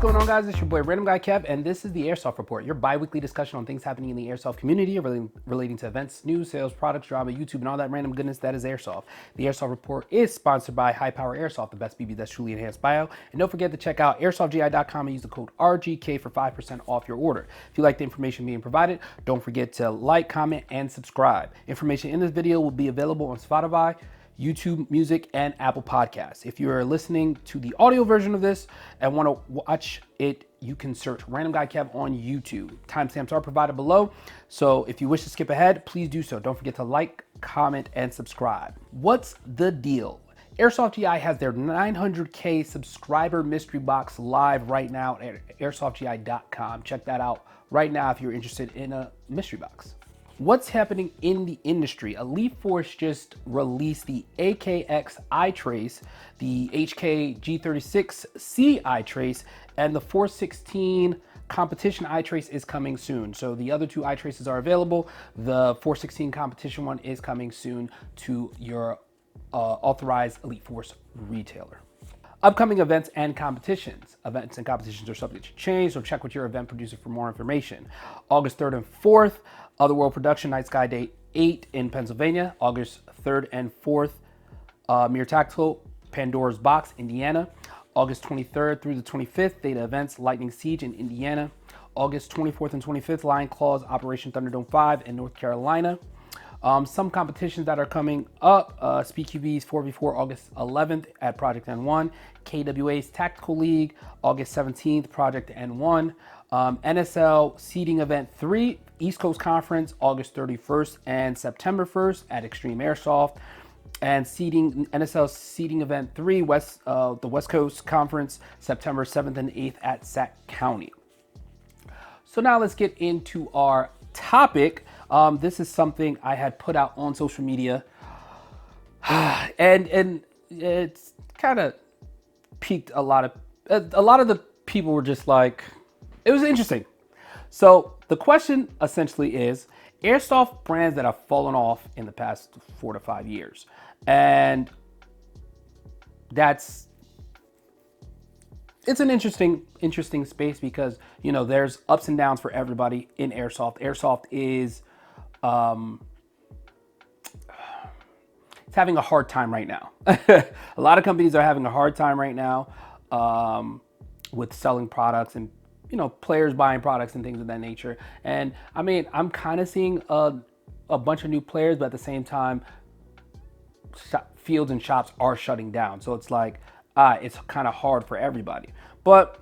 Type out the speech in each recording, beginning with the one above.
going on, guys? It's your boy Random Guy Kev, and this is the Airsoft Report, your bi-weekly discussion on things happening in the Airsoft community relating to events, news, sales, products, drama, YouTube, and all that random goodness that is Airsoft. The Airsoft Report is sponsored by High Power Airsoft, the best BB that's truly enhanced bio. And don't forget to check out airsoftgi.com and use the code RGK for 5% off your order. If you like the information being provided, don't forget to like, comment, and subscribe. Information in this video will be available on Spotify, YouTube Music, and Apple Podcasts. If you are listening to the audio version of this and want to watch it, you can search Random Guy Kev on YouTube. Timestamps are provided below, so if you wish to skip ahead, please do so. Don't forget to like, comment, and subscribe. What's the deal? Airsoft GI has their 900K subscriber mystery box live right now at airsoftgi.com. Check that out right now if you're interested in a mystery box. What's happening in the industry? Elite Force just released the AKX iTrace, the HK G36C iTrace, and the 416 competition iTrace is coming soon. So the other two iTraces are available. The 416 competition one is coming soon to your authorized Elite Force retailer. Upcoming events and competitions. Events and competitions are subject to change, so check with your event producer for more information. August 3rd and 4th, Other World Production Night Sky Day 8 in Pennsylvania. August 3rd and 4th, Mere Tactical, Pandora's Box, Indiana. August 23rd through the 25th, Theta Events, Lightning Siege in Indiana. August 24th and 25th, Lion Claws, Operation Thunderdome 5 in North Carolina. Some competitions that are coming up, SpeedQB's 4v4 August 11th at Project N1, KWA's Tactical League August 17th, Project N1, NSL Seeding Event 3, East Coast Conference August 31st and September 1st at Extreme Airsoft, and NSL Seeding Event 3, the West Coast Conference September 7th and 8th at Sac County. So now let's get into our topic. This is something I had put out on social media, and it's kind of piqued a lot of the people were just like, it was interesting. So the question essentially is airsoft brands that have fallen off in the past 4 to 5 years, and it's an interesting space because, you know, there's ups and downs for everybody in airsoft. Airsoft is it's having a hard time right now. A lot of companies are having a hard time right now with selling products and, you know, players buying products and things of that nature. And I mean, I'm kind of seeing a bunch of new players, but at the same time, fields and shops are shutting down. So it's like, it's kind of hard for everybody. But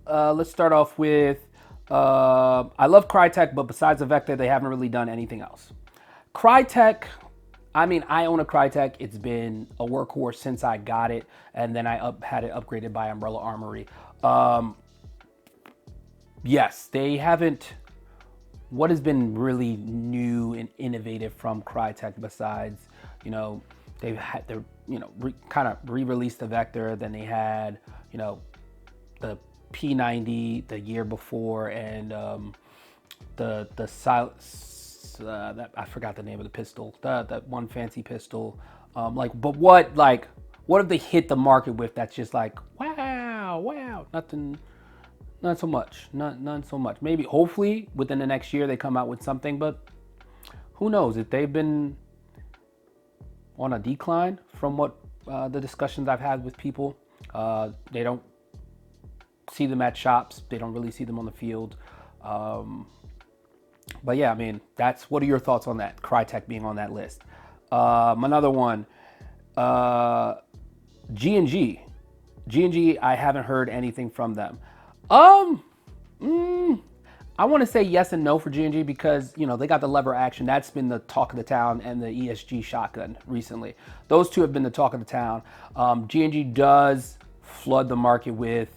let's start off with, I love Crytek, but besides the Vector, they haven't really done anything else. Crytek, I mean, I own a Crytek. It's been a workhorse since I got it, and then I had it upgraded by Umbrella Armory. Yes, they haven't. What has been really new and innovative from Crytek besides, you know, they've had their, you know, kind of re-released the Vector, then they had, you know, the P90 the year before, and that I forgot the name of the pistol, that one fancy pistol. But what have they hit the market with that's just like, wow, nothing, not so much, none so much. Maybe, hopefully, within the next year they come out with something, but who knows? If they've been on a decline from what the discussions I've had with people, they don't see them at shops. They don't really see them on the field. But yeah, I mean, what are your thoughts on that? Crytek being on that list. Another one, G&G. G&G, I haven't heard anything from them. I want to say yes and no for G&G because, you know, they got the lever action. That's been the talk of the town, and the ESG shotgun recently. Those two have been the talk of the town. G&G does flood the market with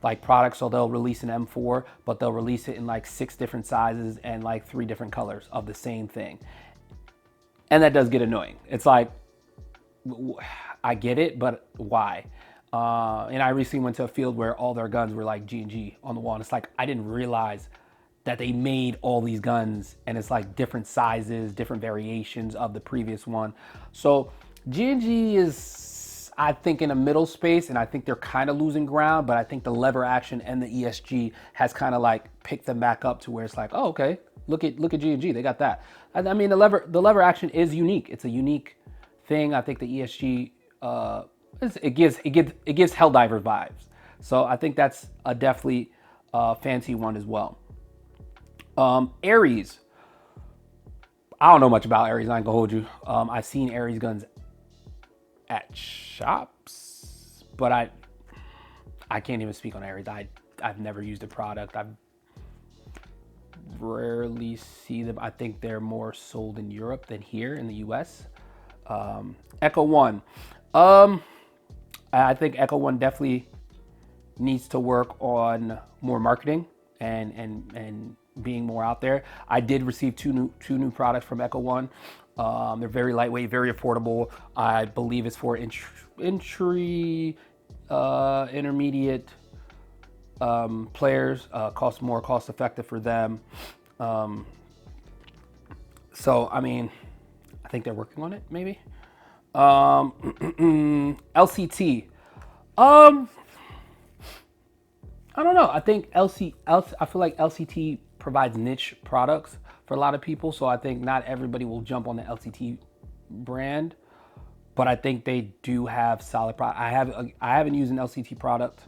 like products, so they'll release an M4, but they'll release it in like 6 different sizes and like 3 different colors of the same thing. And that does get annoying. It's like, I get it, but why? And I recently went to a field where all their guns were like G&G on the wall. And it's like, I didn't realize that they made all these guns, and it's like different sizes, different variations of the previous one. So G&G is, I think in a middle space, and I think they're kind of losing ground, but I think the lever action and the ESG has kind of like picked them back up to where it's like, oh, okay, look at G&G, they got that. I mean, the lever action is unique. It's a unique thing. I think the ESG it gives Helldiver vibes. So I think that's a definitely fancy one as well. Aries. I don't know much about Aries. I ain't gonna hold you. I've seen Aries guns at shops, but I can't even speak on Aries. I've never used a product. I've rarely see them. I think they're more sold in Europe than here in the US. Echo One. I think Echo One definitely needs to work on more marketing and being more out there. I did receive two new products from Echo One. They're very lightweight, very affordable. I believe it's for entry, intermediate players. More cost effective for them. So I mean, I think they're working on it. Maybe. LCT. I don't know. I think I feel like LCT provides niche products for a lot of people. So I think not everybody will jump on the LCT brand, but I think they do have solid product. I haven't used an LCT product,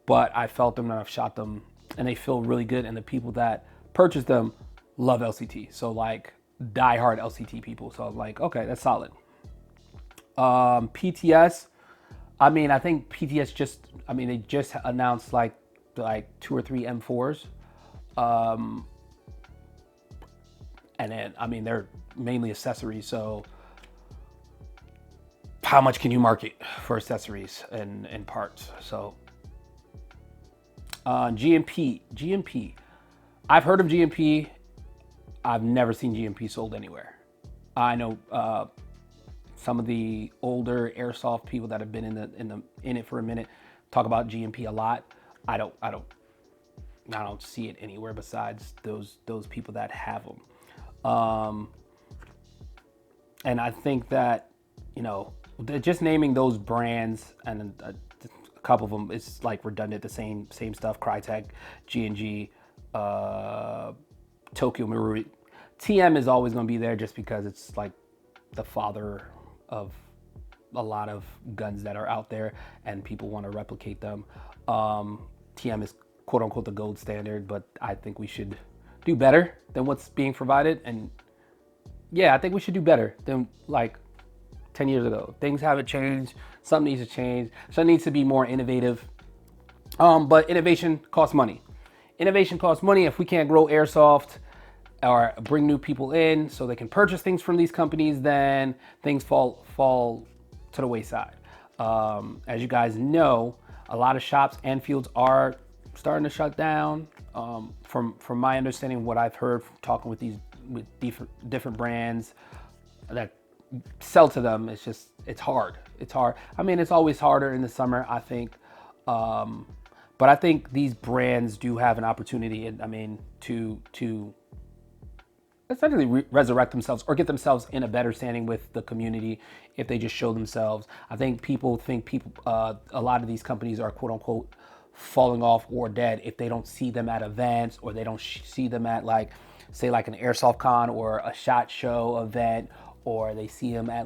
but I felt them and I've shot them and they feel really good. And the people that purchase them love LCT. So like diehard LCT people. So I was like, okay, that's solid. PTS. I mean, I think PTS they just announced like 2 or 3 M4s. And then, I mean, they're mainly accessories. So how much can you market for accessories and parts? So GMP. I've heard of GMP. I've never seen GMP sold anywhere. I know some of the older airsoft people that have been in it for a minute talk about GMP a lot. I don't see it anywhere besides those people that have them. And I think that, you know, just naming those brands and a couple of them, it's like redundant, the same stuff. Crytek, G&G, Tokyo Marui. TM is always going to be there just because it's like the father of a lot of guns that are out there and people want to replicate them. TM is quote unquote the gold standard, but I think we should do better than what's being provided. And yeah, I think we should do better than like 10 years ago. Things haven't changed. Something needs to change. Something needs to be more innovative. But innovation costs money. Innovation costs money. If we can't grow airsoft or bring new people in so they can purchase things from these companies, then things fall to the wayside. As you guys know, a lot of shops and fields are starting to shut down. From my understanding, what I've heard from talking with different brands that sell to them, it's hard. It's hard. I mean, it's always harder in the summer, I think. But I think these brands do have an opportunity, I mean, to essentially resurrect themselves or get themselves in a better standing with the community if they just show themselves. I think a lot of these companies are quote unquote falling off or dead if they don't see them at events or they don't see them at say an Airsoft Con or a SHOT Show event, or they see them at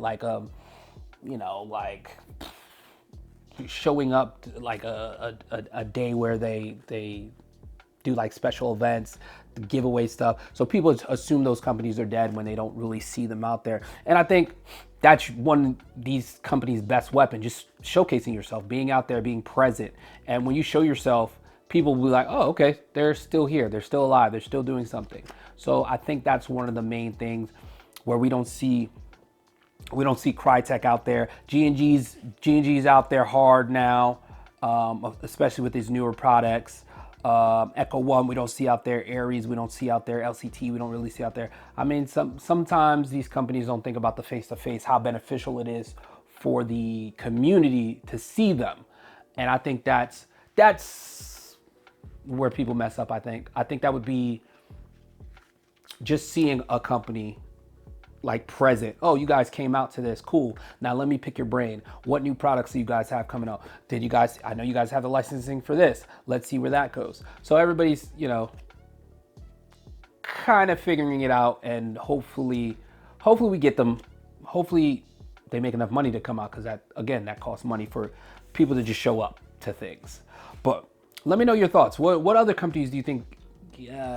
showing up like a day where they do like special events, giveaway stuff. So people assume those companies are dead when they don't really see them out there. And I think that's one of these companies' best weapon, just showcasing yourself, being out there, being present. And when you show yourself, people will be like, oh, okay, they're still here. They're still alive. They're still doing something. So I think that's one of the main things where we don't see Crytek out there. G&G's out there hard now, especially with these newer products. Echo One, we don't see out there. Aries, we don't see out there. LCT, we don't really see out there. I mean, sometimes these companies don't think about the face-to-face, how beneficial it is for the community to see them. And I think that's where people mess up, I think. I think that would be just seeing a company, like present. Oh, you guys came out to this. Cool. Now let me pick your brain. What new products do you guys have coming out? I know you guys have the licensing for this. Let's see where that goes. So everybody's, kind of figuring it out, and hopefully we get them. Hopefully they make enough money to come out, because that costs money for people to just show up to things. But let me know your thoughts. What other companies do you think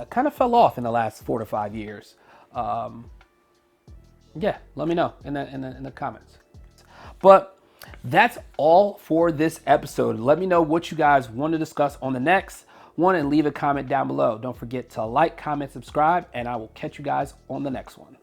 kind of fell off in the last 4 to 5 years? Let me know in the comments. But that's all for this episode. Let me know what you guys want to discuss on the next one, and leave a comment down below. Don't forget to like, comment, subscribe, and I will catch you guys on the next one.